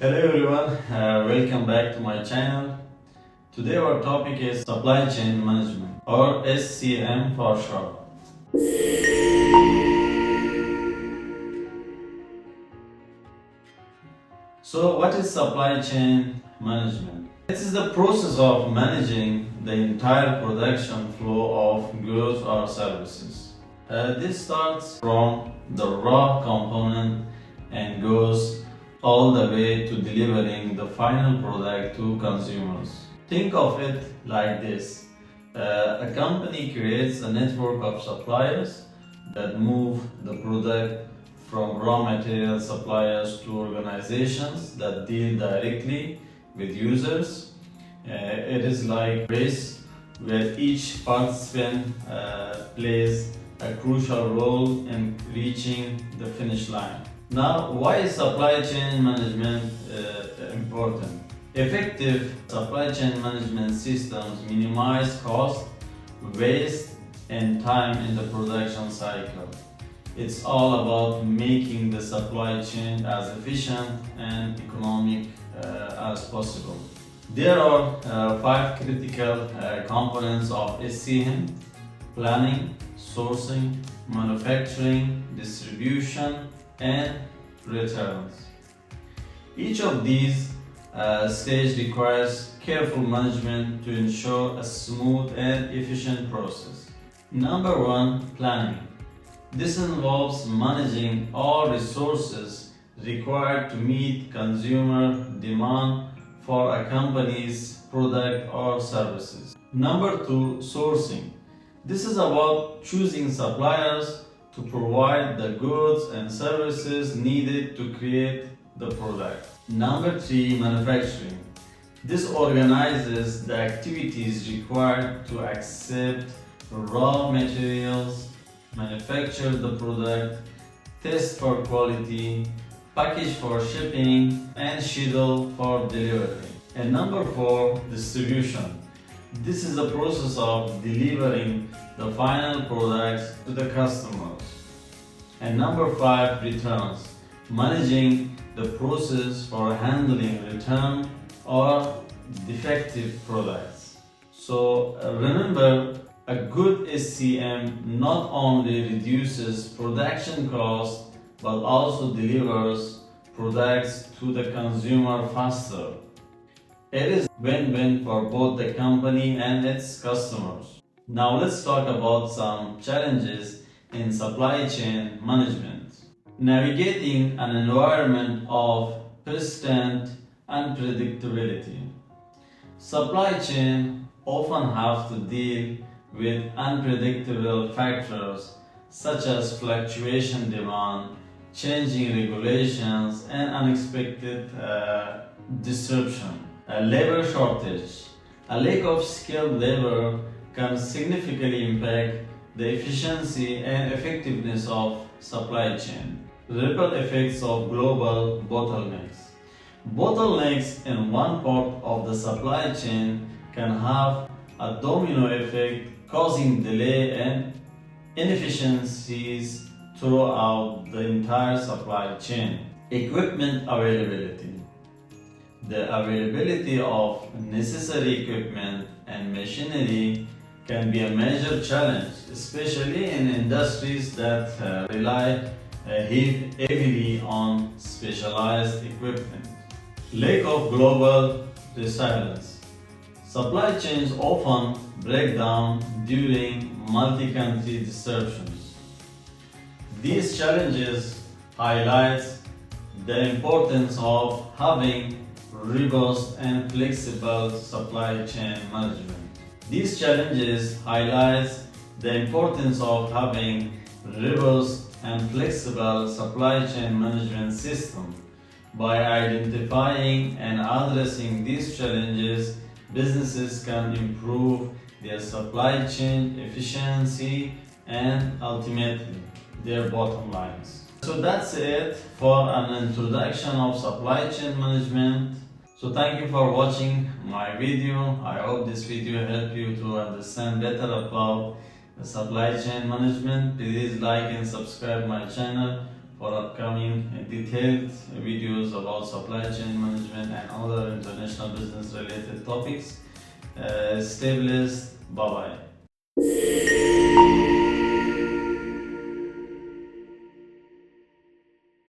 Hello everyone, welcome back to my channel. Today our topic is supply chain management or SCM for short. So what is supply chain management? It is the process of managing the entire production flow of goods or services. This starts from the raw component and goes all the way to delivering the final product to consumers. Think of it like this. A company creates a network of suppliers that move the product from raw material suppliers to organizations that deal directly with users. It is like a race where each participant plays a crucial role in reaching the finish line. Now, why is supply chain management important? Effective supply chain management systems minimize cost, waste, and time in the production cycle. It's all about making the supply chain as efficient and economic as possible. There are 5 critical components of SCM: planning, sourcing, manufacturing, distribution, and returns. Each of these stages requires careful management to ensure a smooth and efficient process. Number 1, planning. This involves managing all resources required to meet consumer demand for a company's product or services. Number 2, sourcing. This is about choosing suppliers to provide the goods and services needed to create the product. Number 3, manufacturing. This organizes the activities required to accept raw materials, manufacture the product, test for quality, package for shipping, and schedule for delivery. And number 4, distribution. This is the process of delivering the final products to the customers. And number 5, returns. Managing the process for handling return or defective products. So remember, a good SCM not only reduces production costs but also delivers products to the consumer faster. It is win-win for both the company and its customers. Now let's talk about some challenges in supply chain management. Navigating an environment of persistent unpredictability. Supply chain often have to deal with unpredictable factors such as fluctuation demand, changing regulations, and unexpected disruption. A labor shortage. A lack of skilled labor can significantly impact the efficiency and effectiveness of supply chain. Ripple effects of global bottlenecks. Bottlenecks in one part of the supply chain can have a domino effect, causing delay and inefficiencies throughout the entire supply chain. Equipment availability. The availability of necessary equipment and machinery can be a major challenge, especially in industries that rely heavily on specialized equipment. Lack of global resilience. Supply chains often break down during multi-country disruptions. These challenges highlight the importance of having robust and flexible supply chain management. These challenges highlight the importance of having robust and flexible supply chain management system. By identifying and addressing these challenges, businesses can improve their supply chain efficiency and ultimately their bottom lines. So that's it for an introduction of supply chain management. So thank you for watching my video. I hope this video helped you to understand better about the supply chain management. Please like and subscribe my channel for upcoming detailed videos about supply chain management and other international business related topics. Stay blessed. Bye bye.